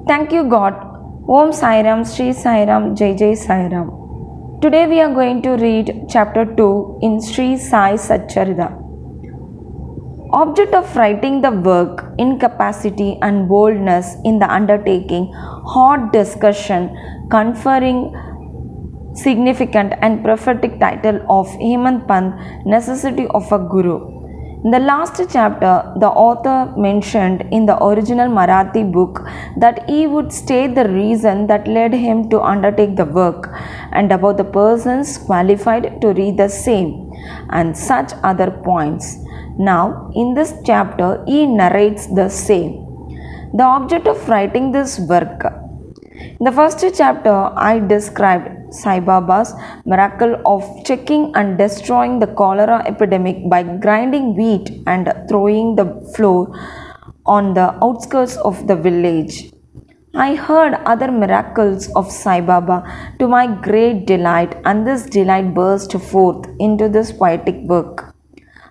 Thank you, God. Om Sai Ram, Sri Sai Ram, Jai Jai Sai Ram. Today we are going to read chapter 2 in Sri Sai Satcharitha. Object of writing the work, incapacity and boldness in the undertaking, hot discussion, conferring significant and prophetic title of Hemant Pant, necessity of a guru. In the last chapter, the author mentioned in the original Marathi book that he would state the reason that led him to undertake the work and about the persons qualified to read the same and such other points. Now, in this chapter, he narrates the same. The object of writing this work. In the first chapter, I described Sai Baba's miracle of checking and destroying the cholera epidemic by grinding wheat and throwing the flour on the outskirts of the village. I heard other miracles of Sai Baba to my great delight, and this delight burst forth into this poetic work.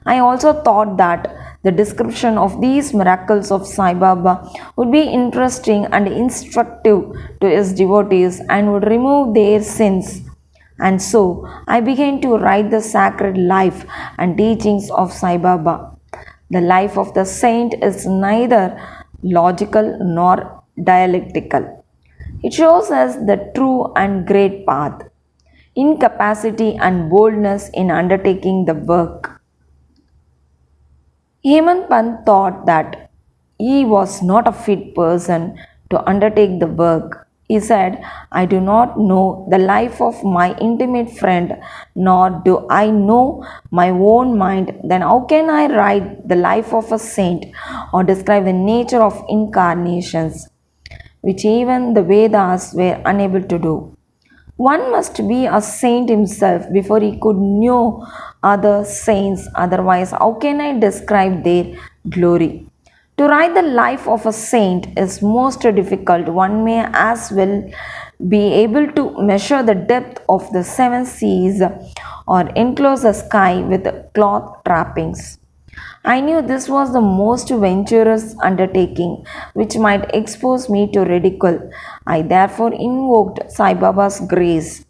I also thought that the description of these miracles of Sai Baba would be interesting and instructive to his devotees and would remove their sins. And so I began to write the sacred life and teachings of Sai Baba. The life of the saint is neither logical nor dialectical. It shows us the true and great path, incapacity and boldness in undertaking the work. Hemant Pant thought that he was not a fit person to undertake the work. He said, I do not know the life of my intimate friend, nor do I know my own mind. Then how can I write the life of a saint or describe the nature of incarnations, which even the Vedas were unable to do? One must be a saint himself before he could know other saints, otherwise, how can I describe their glory? To write the life of a saint is most difficult. One may as well be able to measure the depth of the seven seas or enclose the sky with cloth trappings. I knew this was the most venturous undertaking which might expose me to ridicule. I therefore invoked Sai Baba's grace.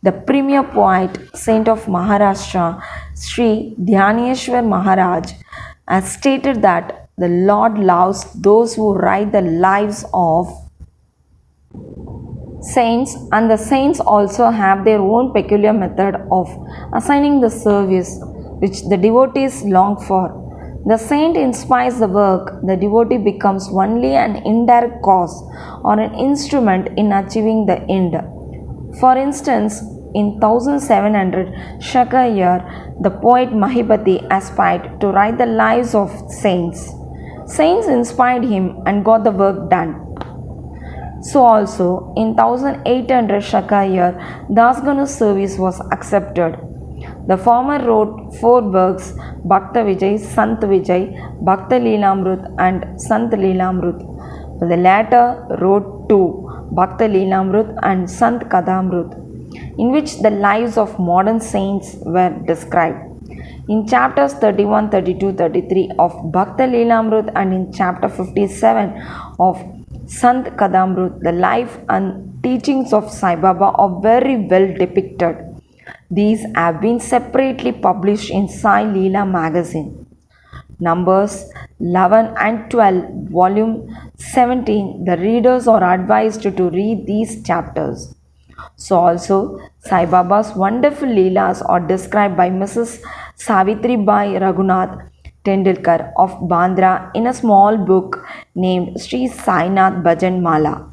The premier poet, saint of Maharashtra, Sri Dhyaneshwar Maharaj, has stated that the Lord loves those who write the lives of saints, and the saints also have their own peculiar method of assigning the service which the devotees long for. The saint inspires the work, the devotee becomes only an indirect cause or an instrument in achieving the end. For instance, in 1700 Shaka year, the poet Mahipati aspired to write the lives of saints. Saints inspired him and got the work done. So also in 1800 Shaka year, Dasganu's service was accepted. The former wrote four works, Bhakta Vijay, Sant Vijay, Bhakta Leelamrut and Sant Leelamrut. The latter wrote two, Bhakta Leelamrut and Sant Kadamrut, in which the lives of modern saints were described. In chapters 31, 32, 33 of Bhakta Leelamrut and in chapter 57 of Sant Kadamrut, the life and teachings of Sai Baba are very well depicted. These have been separately published in Sai Leela magazine. Numbers 11 and 12, volume 17, the readers are advised to read these chapters. So also, Sai Baba's wonderful Leelas are described by Mrs. Savitri Bai Raghunath Tendulkar of Bandra in a small book named Sri Sainath Bhajan Mala.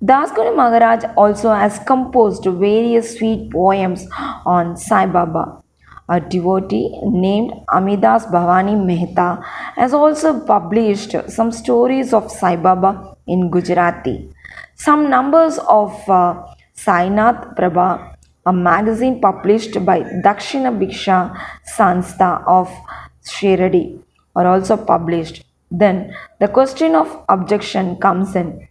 Dasguru Maharaj also has composed various sweet poems on Sai Baba. A devotee named Amidas Bhavani Mehta has also published some stories of Sai Baba in Gujarati. Some numbers of Sainath Prabha, a magazine published by Dakshina Bhiksha Sanstha of Shiradi, are also published. Then the question of objection comes in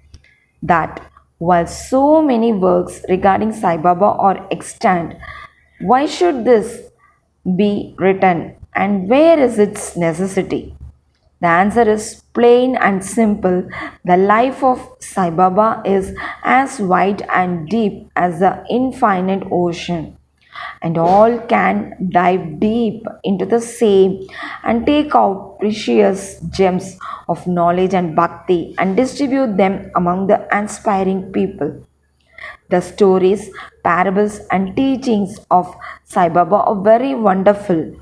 that while so many works regarding Sai Baba are extant, why should this be written and where is its necessity? The answer is plain and simple. The life of Sai Baba is as wide and deep as the infinite ocean, and all can dive deep into the same and take out precious gems of knowledge and bhakti and distribute them among the aspiring people. The stories, parables, and teachings of Sai Baba are very wonderful.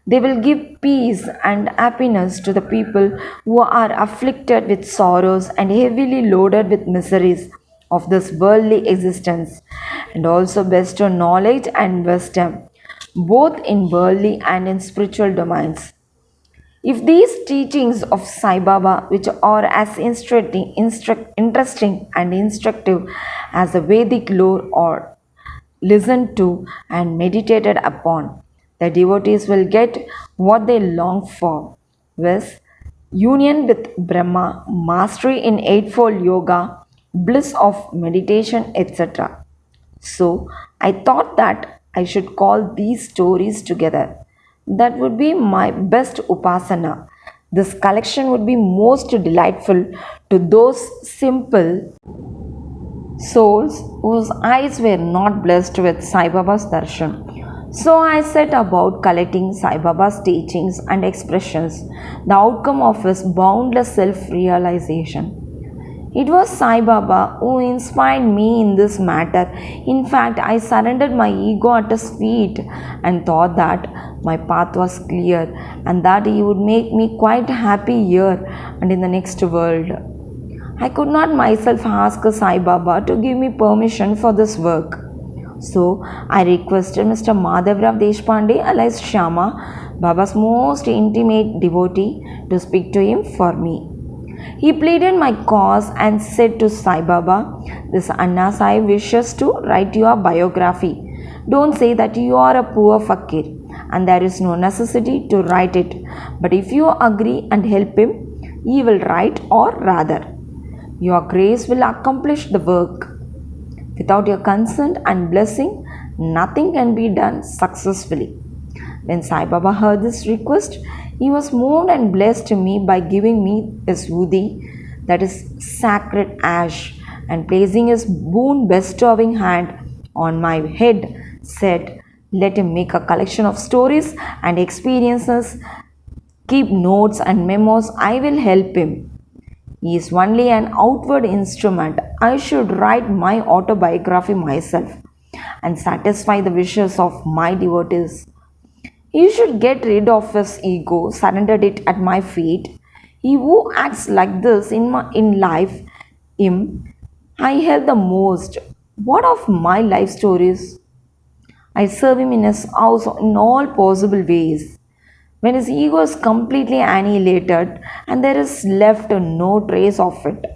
They will give peace and happiness to the people who are afflicted with sorrows and heavily loaded with miseries of this worldly existence, and also bestow knowledge and wisdom, both in worldly and in spiritual domains. If these teachings of Sai Baba, which are as interesting and instructive as the Vedic lore, are listened to and meditated upon, the devotees will get what they long for, viz. Union with Brahma, mastery in Eightfold Yoga, bliss of meditation, etc. So I thought that I should call these stories together. That would be my best upasana. This collection would be most delightful to those simple souls whose eyes were not blessed with Sai Baba's darshan. So I set about collecting Sai Baba's teachings and expressions, the outcome of his boundless self realization. It was Sai Baba who inspired me in this matter. In fact, I surrendered my ego at his feet and thought that my path was clear and that he would make me quite happy here and in the next world. I could not myself ask Sai Baba to give me permission for this work. So I requested Mr. Madhavrao Deshpande alias Shyama, Baba's most intimate devotee, to speak to him for me. He pleaded my cause and said to Sai Baba, "This Anna Sai wishes to write your biography. Don't say that you are a poor fakir and there is no necessity to write it. But if you agree and help him, he will write, or rather, your grace will accomplish the work. Without your consent and blessing, nothing can be done successfully." When Sai Baba heard this request, he was moved and blessed me by giving me his Udi, that is sacred ash, and placing his boon bestowing hand on my head, said, "Let him make a collection of stories and experiences, keep notes and memos, I will help him. He is only an outward instrument. I should write my autobiography myself and satisfy the wishes of my devotees. He should get rid of his ego, surrender it at my feet. He who acts like this in life, him I help the most. What of my life stories? I serve him in his house in all possible ways. When his ego is completely annihilated and there is left no trace of it,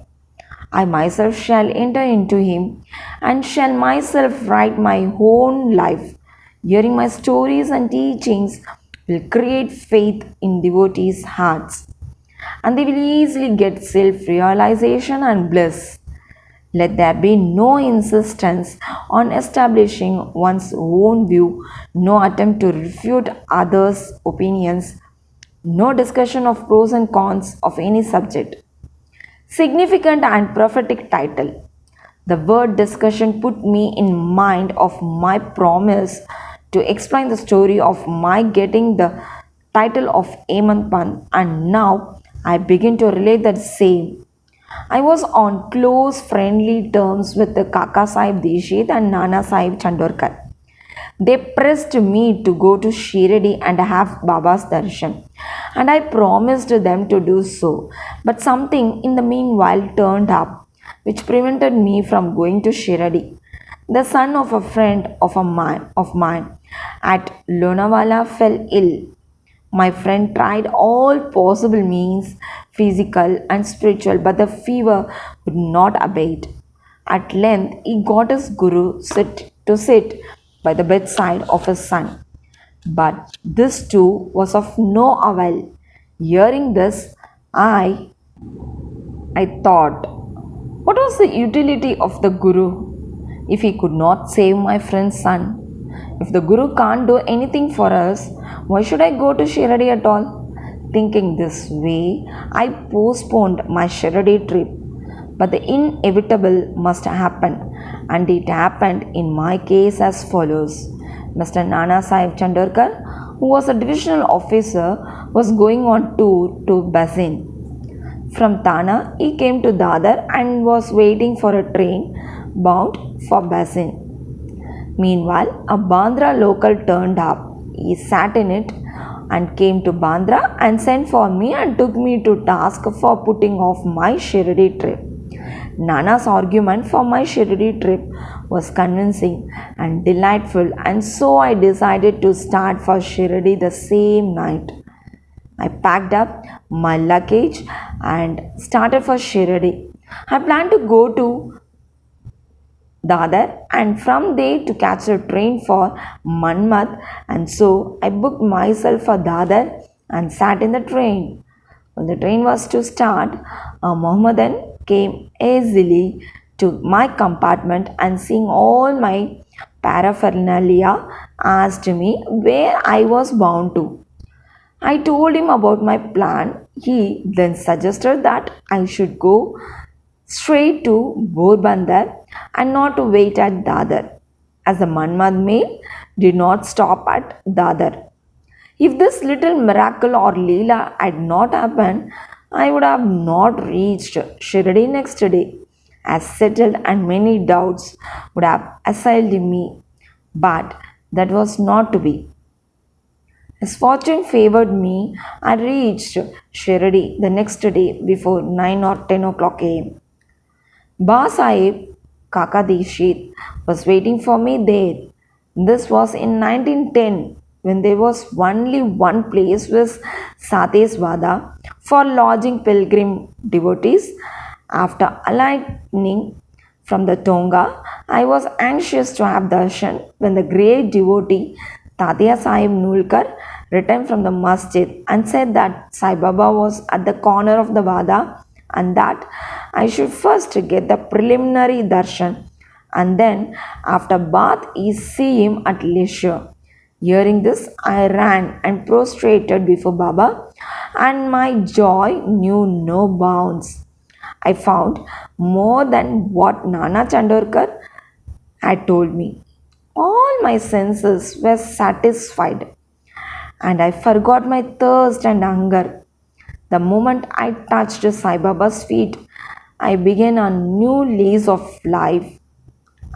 I myself shall enter into him and shall myself write my own life. Hearing my stories and teachings will create faith in devotees' hearts, and they will easily get self realization and bliss. Let there be no insistence on establishing one's own view, no attempt to refute others' opinions, no discussion of pros and cons of any subject. Significant and prophetic title. The word discussion put me in mind of my promise to explain the story of my getting the title of Hemant Pant, and now I begin to relate that same. I was on close friendly terms with the Kaka Sahib Deshit and Nana Sahib Chandorkar. They pressed me to go to Shirdi and have Baba's darshan, and I promised them to do so. But something in the meanwhile turned up which prevented me from going to Shirdi. The son of a friend of mine at Lonavala fell ill. My friend tried all possible means, physical and spiritual, but the fever would not abate. At length, he got his guru to sit by the bedside of his son. But this too was of no avail. Hearing this, I thought, what was the utility of the guru if he could not save my friend's son? If the guru can't do anything for us, why should I go to Shirdi at all? Thinking this way, I postponed my Shirdi trip. but the inevitable must happen, and it happened in my case as follows. Mr. Nana Sahib Chandorkar, who was a divisional officer, was going on tour to Basin. From Thana, he came to Dadar and was waiting for a train bound for Basin. Meanwhile, a Bandra local turned up. He sat in it and came to Bandra and sent for me and took me to task for putting off my Shirdi trip. Nana's argument for my Shirdi trip was convincing and delightful, and so I decided to start for Shirdi the same night. I packed up my luggage and started for Shirdi. I planned to go to Dadar and from there to catch a train for Manmad, and so I booked myself for Dadar and sat in the train. When the train was to start, a Mohammedan came easily to my compartment and seeing all my paraphernalia asked me where I was bound to. I told him about my plan. He then suggested that I should go straight to Porbandar and not to wait at Dadar, as the Manmad mail did not stop at Dadar. If this little miracle or Leela had not happened, I would have not reached Shirdi next day, as settled and many doubts would have assailed me. But that was not to be. As fortune favored me, I reached Shirdi the next day before 9 or 10 o'clock am. Ba Sahib Kaka Dikshit was waiting for me there. This was in 1910, when there was only one place with Sateswada for lodging pilgrim devotees. After alighting from the Tonga, I was anxious to have darshan when the great devotee Tatya Sahib Nulkar returned from the masjid and said that Sai Baba was at the corner of the Vada and that I should first get the preliminary darshan and then after bath see him at leisure. Hearing this, I ran and prostrated before Baba, and my joy knew no bounds. I found more than what Nana Chandorkar had told me. All my senses were satisfied, and I forgot my thirst and hunger. The moment I touched Sai Baba's feet, I began a new lease of life.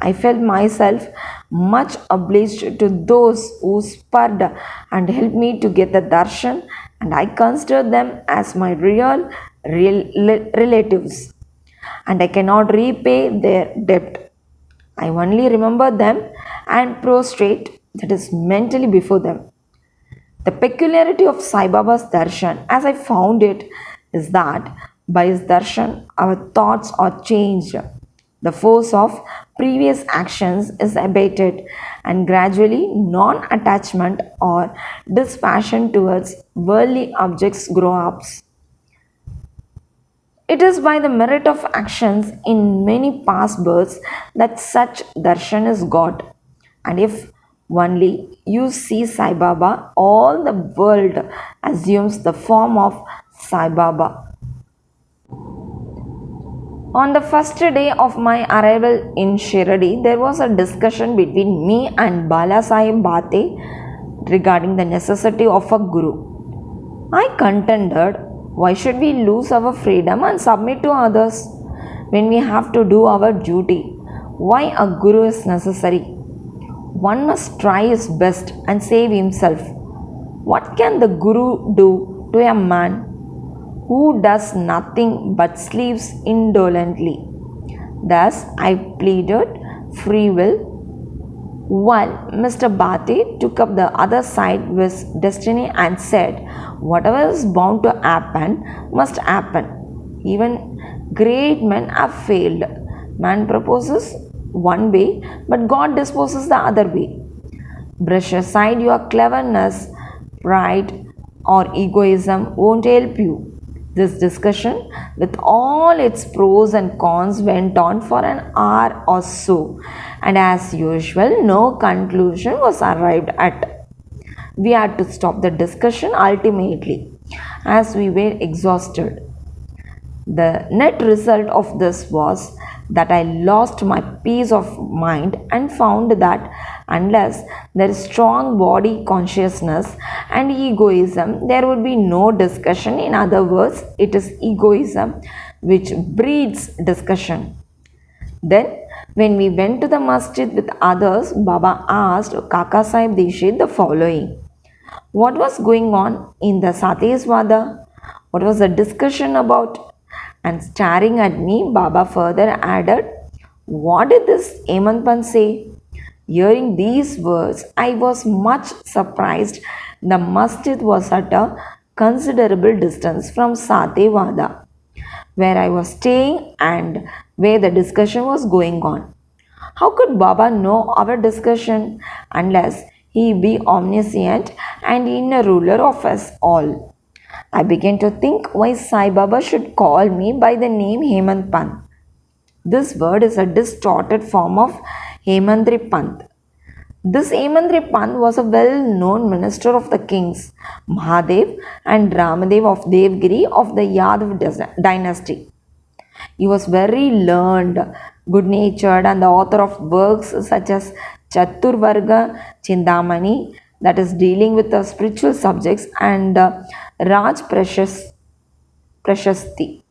I felt myself much obliged to those who spurred and helped me to get the darshan, and I considered them as my real relatives, and I cannot repay their debt. I only remember them and prostrate, that is, mentally before them. The peculiarity of Sai Baba's darshan, as I found it, is that by his darshan, our thoughts are changed. The force of previous actions is abated, and gradually non-attachment or dispassion towards worldly objects grow up. It is by the merit of actions in many past births that such darshan is got. And if only you see Sai Baba, all the world assumes the form of Sai Baba. On the first day of my arrival in Shirdi, there was a discussion between me and Bala Sahib Bhate regarding the necessity of a guru. I contended, why should we lose our freedom and submit to others when we have to do our duty? Why a guru is necessary? One must try his best and save himself. What can the guru do to a man who does nothing but sleeps indolently? Thus I pleaded free will, while Mr. Bhate took up the other side with destiny and said, whatever is bound to happen must happen. Even great men have failed. Man proposes one way, but God disposes the other way. Brush aside your cleverness, pride, or egoism won't help you. This discussion, with all its pros and cons, went on for an hour or so, and as usual, no conclusion was arrived at. We had to stop the discussion ultimately, as we were exhausted. The net result of this was that I lost my peace of mind and found that unless there is strong body consciousness and egoism, there would be no discussion. In other words, it is egoism which breeds discussion. Then, when we went to the masjid with others, Baba asked Kaka Sahib Dishit the following: what was going on in the Sateswada? What was the discussion about? And staring at me, Baba further added, what did this Emanpan say? Hearing these words, I was much surprised. The masjid was at a considerable distance from Satewada, where I was staying and where the discussion was going on. How could Baba know our discussion unless he be omniscient and inner ruler of us all? I began to think why Sai Baba should call me by the name Hemant Pant. This word is a distorted form of Hemandri Pant. This Hemandri Pant was a well-known minister of the kings Mahadev and Ramadev of Devgiri of the Yadav dynasty. He was very learned, good-natured, and the author of works such as Chaturvarga Chindamani, that is dealing with the spiritual subjects, and Raj Prashasti.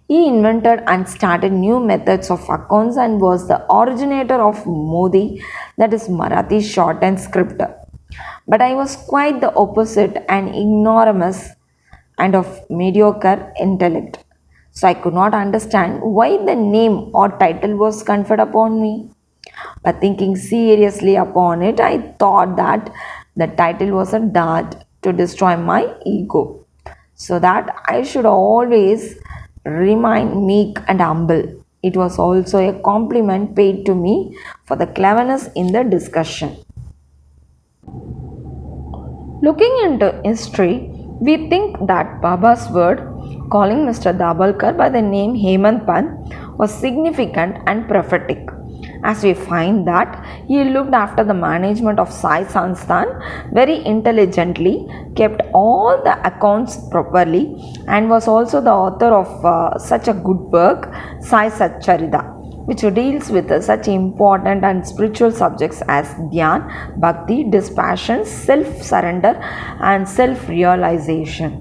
He invented and started new methods of accounts and was the originator of Modi, that is Marathi shorthand script. But I was quite the opposite, an ignoramus and of mediocre intellect. So I could not understand why the name or title was conferred upon me. But thinking seriously upon it, I thought that the title was a dart to destroy my ego, so that I should always remain meek and humble. It was also a compliment paid to me for the cleverness in the discussion. Looking into history, we think that Baba's word calling Mr. Dabalkar by the name Hemant Pant was significant and prophetic, as we find that he looked after the management of Sai Sansthan very intelligently, kept all the accounts properly, and was also the author of such a good work, Sai Satcharitha, which deals with such important and spiritual subjects as Dhyan, Bhakti, dispassion, self-surrender, and self-realization.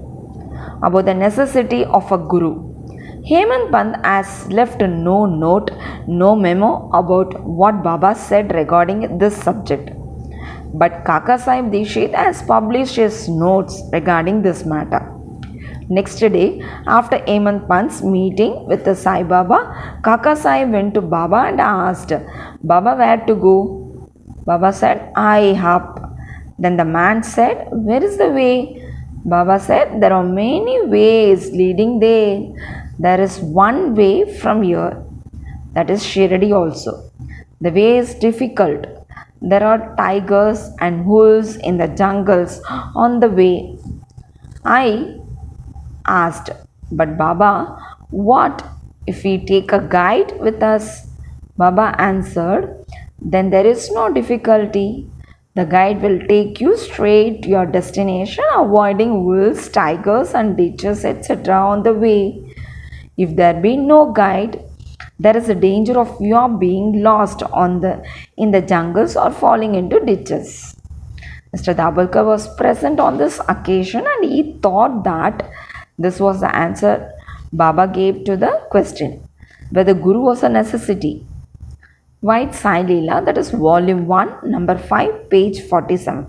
About the necessity of a guru, Hemant Pant has left no note, no memo about what Baba said regarding this subject. But Kaka Sahib Dishit has published his notes regarding this matter. Next day, after Hemant Pant's meeting with the Sai Baba, Kaka Sahib went to Baba and asked, Baba, where to go? Baba said, I up. Then the man said, where is the way? Baba said, there are many ways leading there. There is one way from here, that is Shirdi also. The way is difficult. There are tigers and wolves in the jungles on the way. I asked, but Baba, what if we take a guide with us? Baba answered, then there is no difficulty. The guide will take you straight to your destination, avoiding wolves, tigers, and ditches, etc. on the way. If there be no guide, there is a danger of your being lost in the jungles or falling into ditches. Mr. Dabalkar was present on this occasion and he thought that this was the answer Baba gave to the question whether Guru was a necessity. White Sai Leela, that is volume 1, number 5, page 47.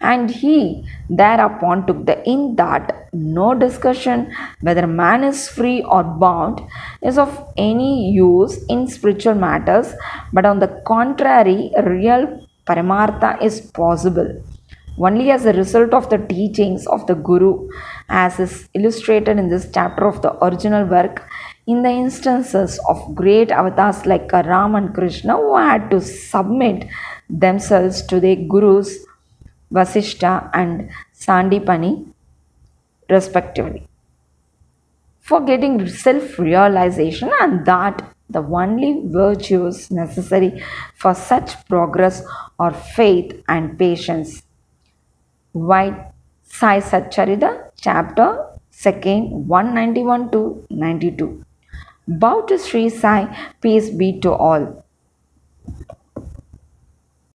And he thereupon took the hint that no discussion whether man is free or bound is of any use in spiritual matters, but on the contrary, real Paramartha is possible only as a result of the teachings of the Guru, as is illustrated in this chapter of the original work, in the instances of great avatars like Ram and Krishna who had to submit themselves to their Gurus Vasishta and Sandipani respectively, for getting self-realization, and that the only virtues necessary for such progress are faith and patience. White Sai Satcharitha, chapter Second, 191 to 92. Bow to Sri Sai, peace be to all.